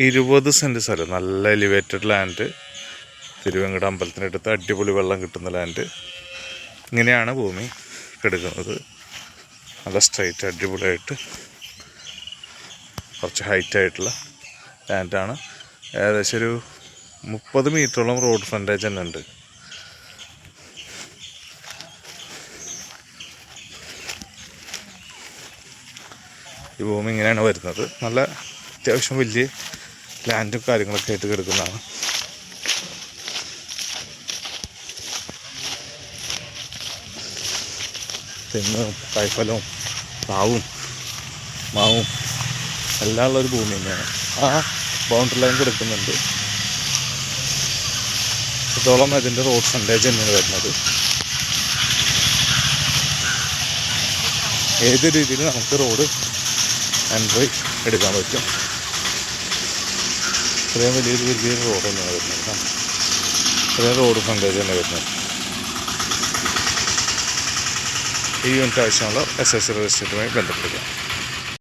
20 cent സ്ഥലം, നല്ല elevated land, തിരുവങ്കട അമ്പലത്തിനടുത്ത് അടിപൊളി വെള്ളം കിട്ടുന്ന ലാൻഡ്. ഇങ്ങനെയാണ് ഭൂമി കിടക്കുന്നത്. നല്ല സ്ട്രൈറ്റ് അടിപൊളിയായിട്ട് കുറച്ച് ഹൈറ്റായിട്ടുള്ള ലാൻഡാണ്. ഏകദേശം ഒരു 30 മീറ്ററോളം റോഡ് ഫ്രണ്ടേജ് തന്നെ ഉണ്ട്. ഈ ഭൂമി ഇങ്ങനെയാണ് വരുന്നത്. നല്ല അത്യാവശ്യം വലിയ ലാൻഡും കാര്യങ്ങളൊക്കെ ആയിട്ട് കിടക്കുന്നതാണ്. തെങ്ങും കായ്ഫലവും പ്ലാവും മാവും എല്ലാം ഉള്ളൊരു ഭൂമി തന്നെയാണ്. ആ ബൗണ്ടറി ലൈൻ കൊടുക്കുന്നുണ്ട്. ഇതോളം അതിൻ്റെ റോഡ് ഫ്രണ്ടേജ് തന്നെയാണ് വരുന്നത്. ഏത് രീതിയിൽ നമുക്ക് റോഡ് എൻട്രി എടുക്കാൻ പറ്റും. ഇത്രയും വലിയൊരു റോഡ് തന്നെയാണ് വരുന്നത്. ഇത്രയും റോഡ് ഫ്രണ്ടേജ് തന്നെ വരുന്നത്. ഈ യൂണിറ്റ് ആവശ്യമുള്ള SSC രജിസ്റ്ററുമായി ബന്ധപ്പെടുക.